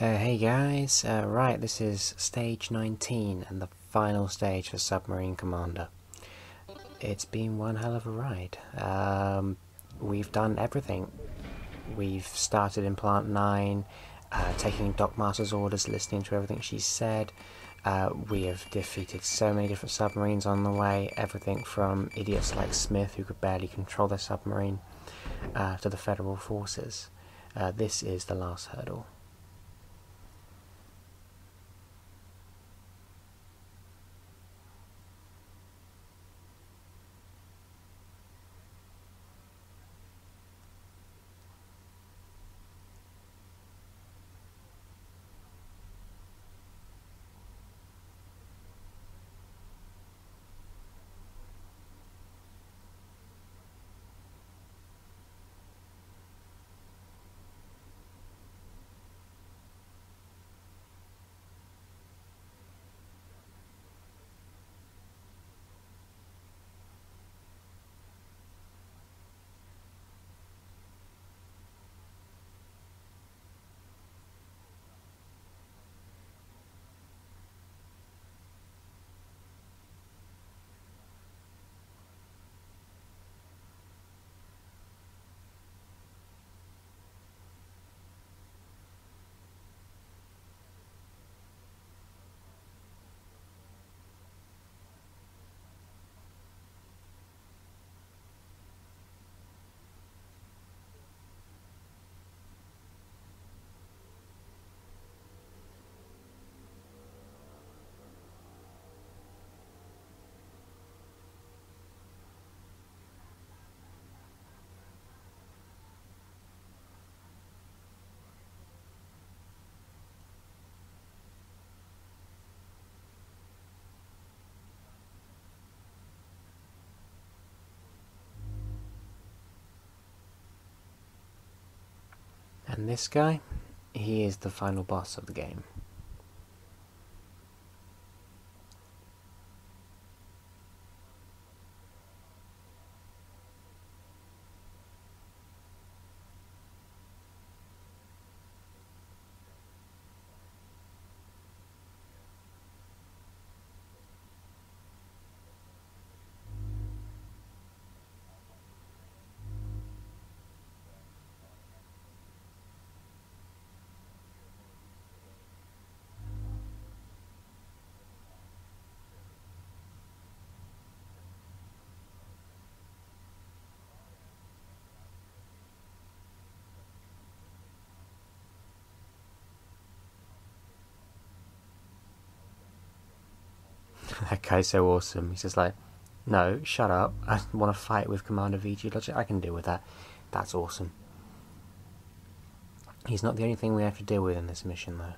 Hey guys, right, this is stage 19 and the final stage for Submarine Commander. It's been one hell of a ride. We've done everything. We've started in Plant 9, taking Dockmaster's orders, listening to everything she said. We have defeated so many different submarines on the way, everything from idiots like Smith who could barely control their submarine, to the Federal forces. This is the last hurdle. And this guy, he is the final boss of the game. That guy's so awesome. He's just like, no, shut up. I want to fight with Commander VG Logic. I can deal with that. That's awesome. He's not the only thing we have to deal with in this mission, though.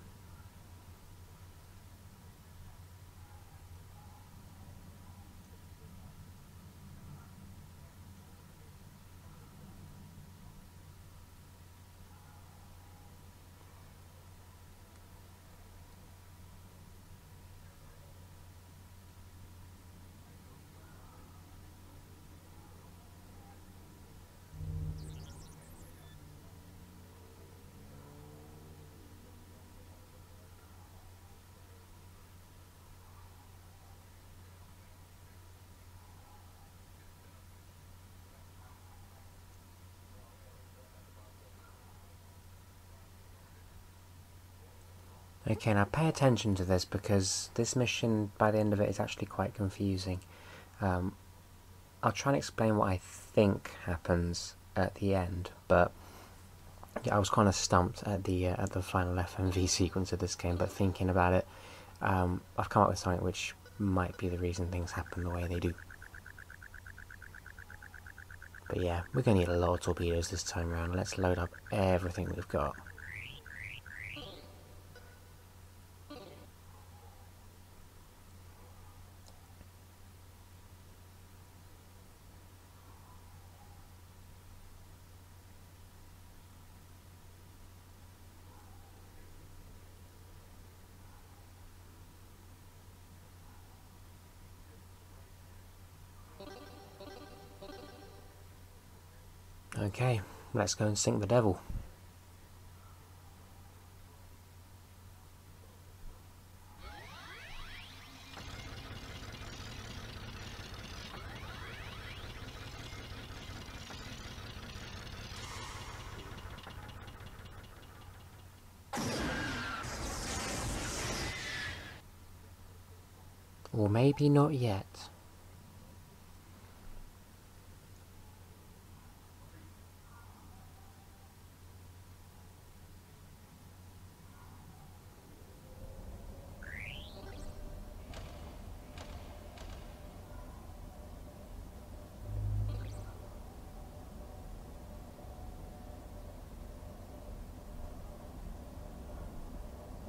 Okay, now pay attention to this, because this mission, by the end of it, is actually quite confusing. I'll try and explain what I think happens at the end, but yeah, I was kind of stumped at the final FMV sequence of this game, but thinking about it, I've come up with something which might be the reason things happen the way they do. But yeah, we're going to need a lot of torpedoes this time around. Let's load up everything we've got. Okay, let's go and sink the devil. Or maybe not yet.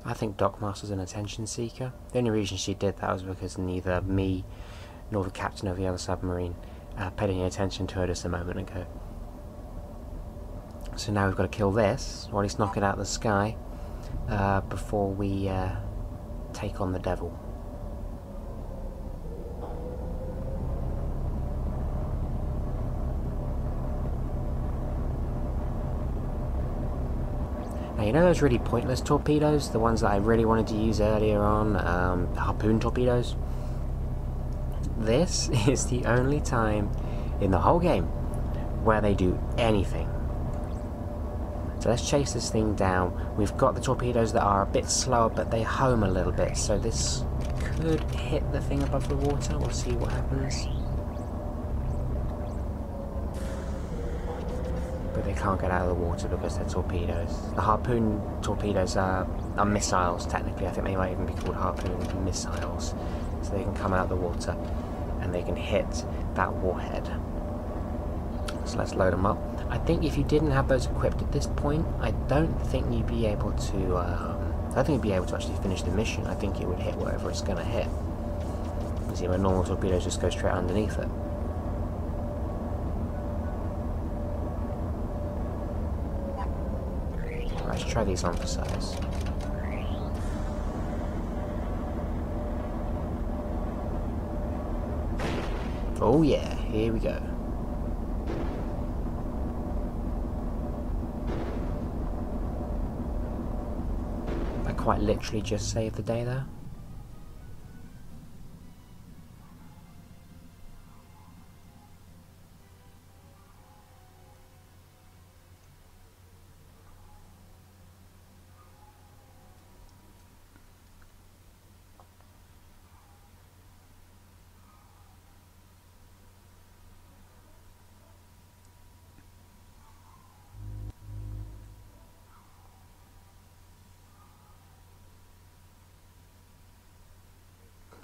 I think Dockmaster's an attention seeker. The only reason she did that was because neither me nor the captain of the other submarine paid any attention to her just a moment ago. So now we've got to kill this, or at least knock it out of the sky, before we take on the devil. Now, you know those really pointless torpedoes? The ones that I really wanted to use earlier on, harpoon torpedoes? This is the only time in the whole game where they do anything. So let's chase this thing down. We've got the torpedoes that are a bit slower, but they home a little bit, so this could hit the thing above the water. We'll see what happens. But they can't get out of the water because they're torpedoes. The harpoon torpedoes are missiles, technically. I think they might even be called harpoon missiles. So they can come out of the water and they can hit that warhead. So let's load them up. I think if you didn't have those equipped at this point, I don't think you'd be able to actually finish the mission. I think it would hit whatever it's going to hit. You see, my normal torpedoes just go straight underneath it. Let's try these on for size. Oh yeah, here we go. I quite literally just saved the day there.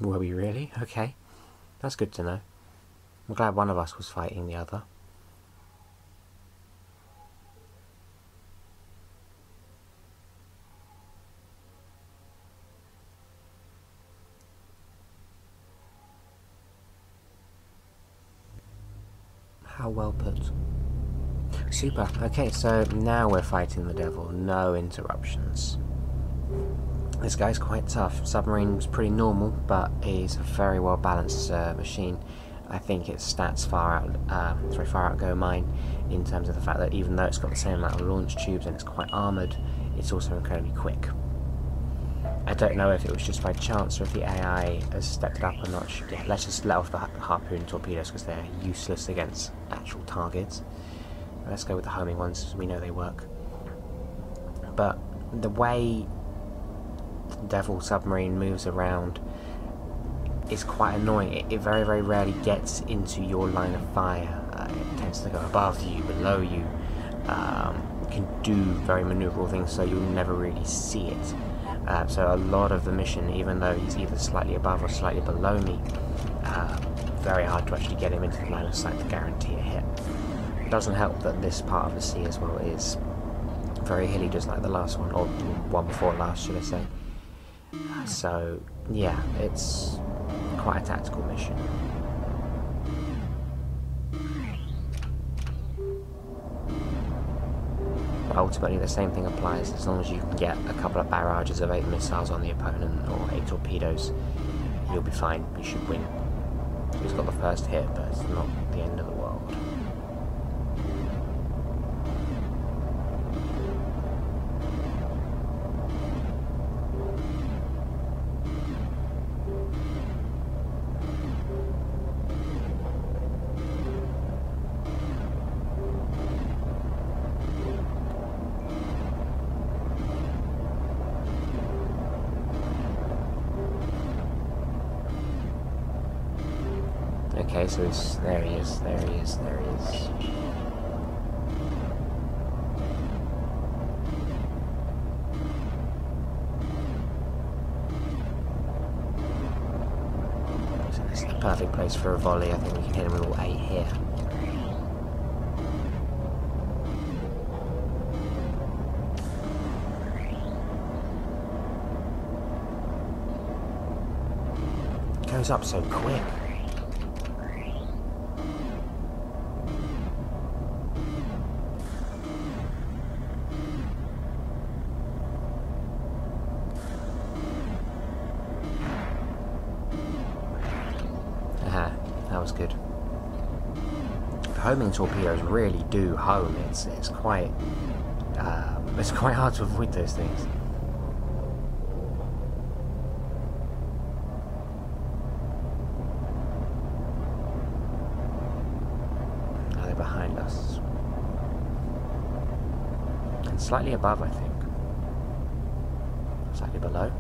Were we really? Okay. That's good to know. I'm glad one of us was fighting the other. How well put. Super. Okay, so now we're fighting the devil. No interruptions. This guy's quite tough. Submarine's pretty normal, but he's a very well balanced machine. I think its stats far outgo mine in terms of the fact that even though it's got the same amount of launch tubes and it's quite armoured, it's also incredibly quick. I don't know if it was just by chance or if the AI has stepped up a notch. Yeah, let's just let off the harpoon torpedoes because they're useless against actual targets. Let's go with the homing ones, we know they work. But the way Devil submarine moves around is quite annoying. It very, very rarely gets into your line of fire. It tends to go above you, below you. It can do very maneuverable things, so you'll never really see it. So a lot of the mission, even though he's either slightly above or slightly below me, very hard to actually get him into the line of sight to guarantee a hit. It doesn't help that this part of the sea as well is very hilly, just like the last one, or one before last, should I say. So, yeah, it's quite a tactical mission. But ultimately, the same thing applies. As long as you can get a couple of barrages of 8 missiles on the opponent, or 8 torpedoes, you'll be fine. You should win. He's got the first hit, but it's not the end of the world. Okay, so it's... there he is, there he is, there he is. So this is the perfect place for a volley. I think we can hit him with all 8 here. Goes up so quick. Aha, that was good. The homing torpedoes really do home. It's quite hard to avoid those things. Behind us. And slightly above, I think. Slightly below.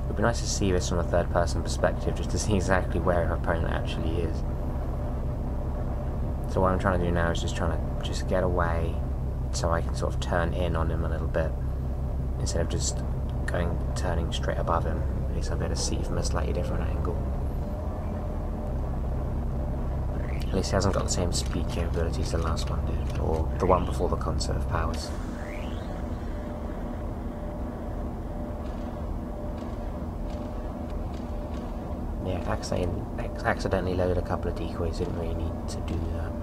It would be nice to see this from a third-person perspective, just to see exactly where our opponent actually is. So what I'm trying to do now is just get away, so I can sort of turn in on him a little bit, instead of just turning straight above him. At least I'll be able to see from a slightly different angle. At least he hasn't got the same speed capabilities the last one did, or the one before the concert of powers. Yeah, accidentally loaded a couple of decoys, didn't really need to do that.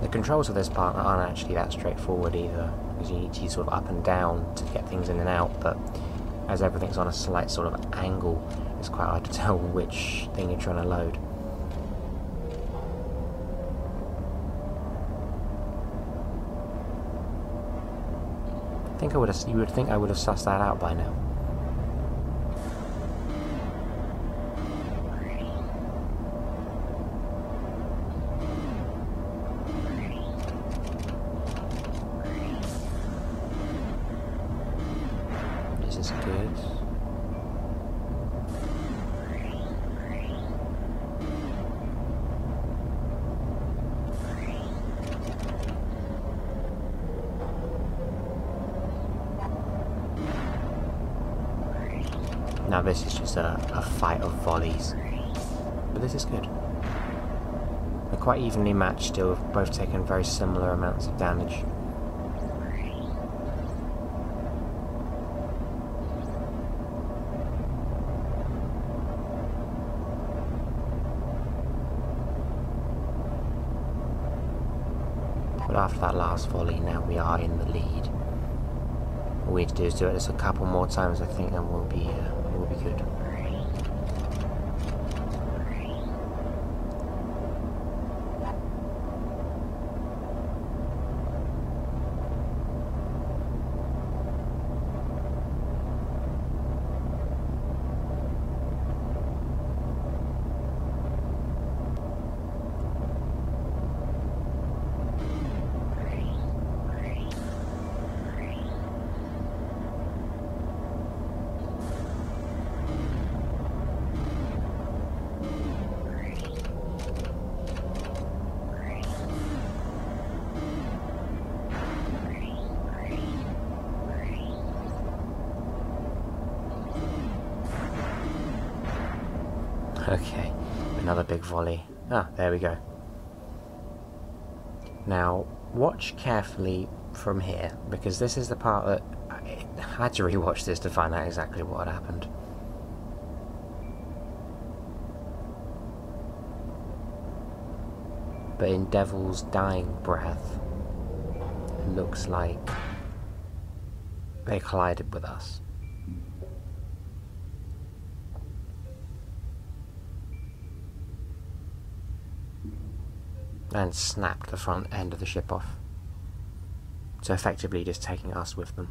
The controls of this part aren't actually that straightforward either, because you need to use sort of up and down to get things in and out, but as everything's on a slight sort of angle, it's quite hard to tell which thing you're trying to load. You would think I would have sussed that out by now. This is good. Now this is just a fight of volleys, but this is good. They're quite evenly matched still, we've both taken very similar amounts of damage. But after that last volley, now we are in the lead. All we need to do is do it just a couple more times, I think, and we'll be good. Okay, another big volley. Ah, there we go. Now, watch carefully from here, because this is the part that I had to rewatch this to find out exactly what had happened. But in Devil's dying breath, it looks like they collided with us. And snapped the front end of the ship off. So effectively just taking us with them.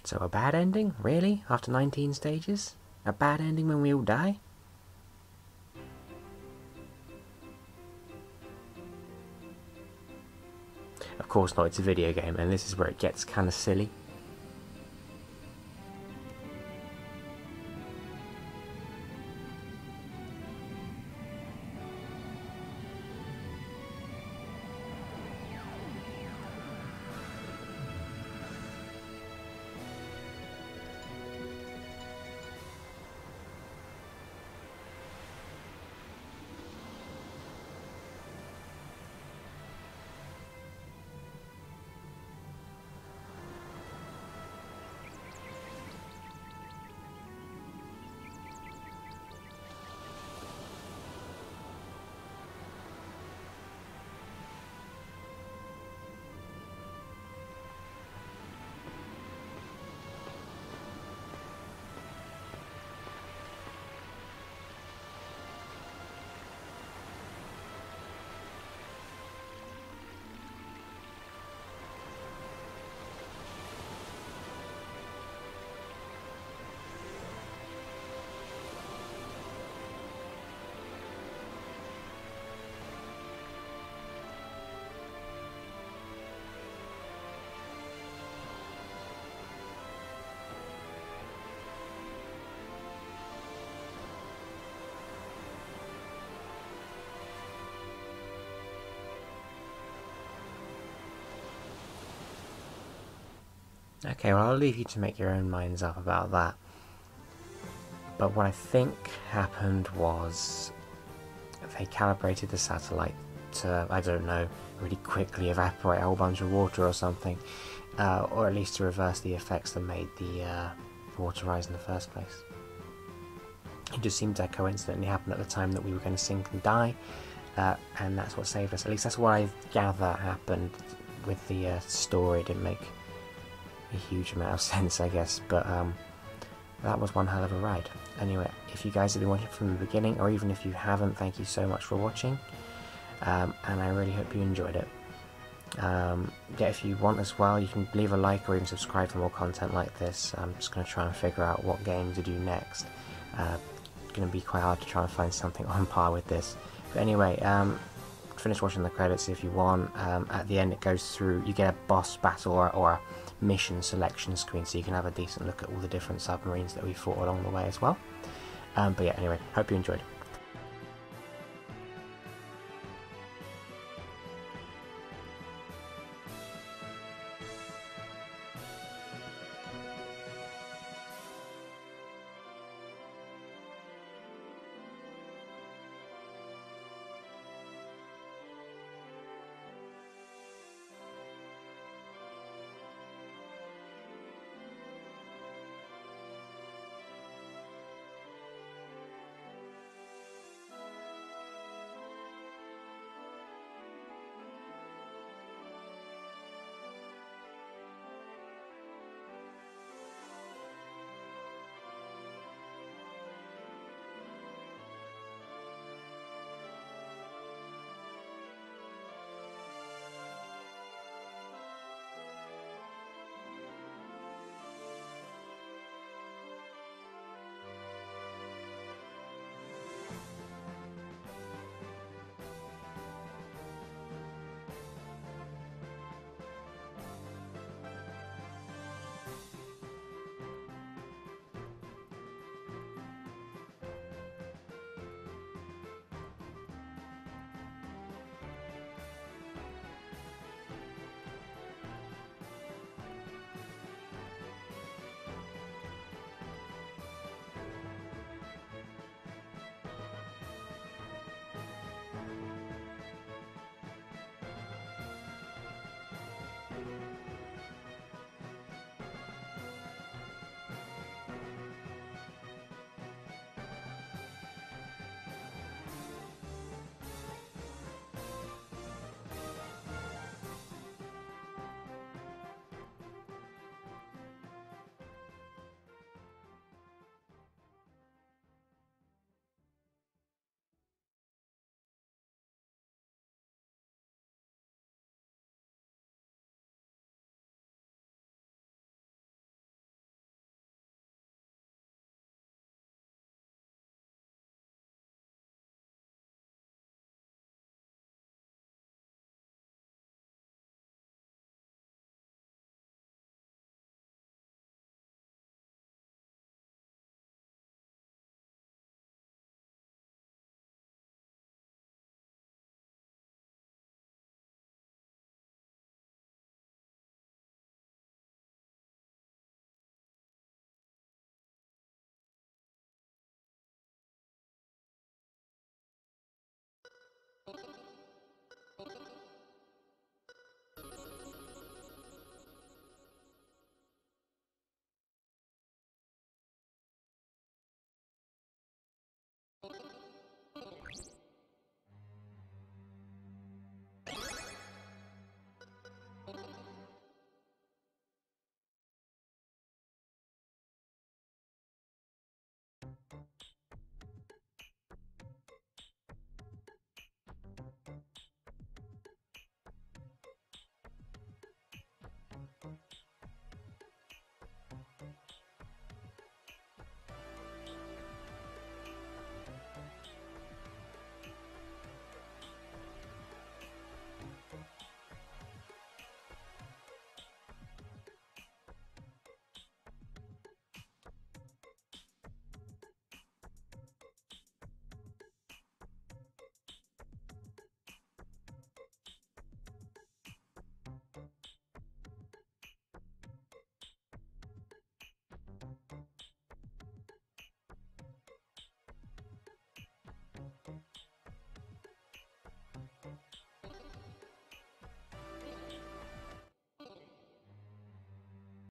So a bad ending? Really? After 19 stages? A bad ending when we all die? Of course not, it's a video game, and this is where it gets kind of silly. Okay, well I'll leave you to make your own minds up about that. But what I think happened was they calibrated the satellite to, I don't know, really quickly evaporate a whole bunch of water or something. Or at least to reverse the effects that made the water rise in the first place. It just seemed to coincidentally happen at the time that we were going to sink and die, and that's what saved us. At least that's what I gather happened with the story. It didn't make a huge amount of sense, I guess, but that was one hell of a ride. Anyway, if you guys have been watching from the beginning, or even if you haven't, thank you so much for watching, and I really hope you enjoyed it. Yeah, if you want as well, you can leave a like or even subscribe for more content like this. I'm just going to try and figure out what game to do next. It's going to be quite hard to try and find something on par with this. But anyway, finish watching the credits if you want. At the end it goes through, you get a boss battle or a mission selection screen, so you can have a decent look at all the different submarines that we fought along the way as well. But yeah, anyway, hope you enjoyed.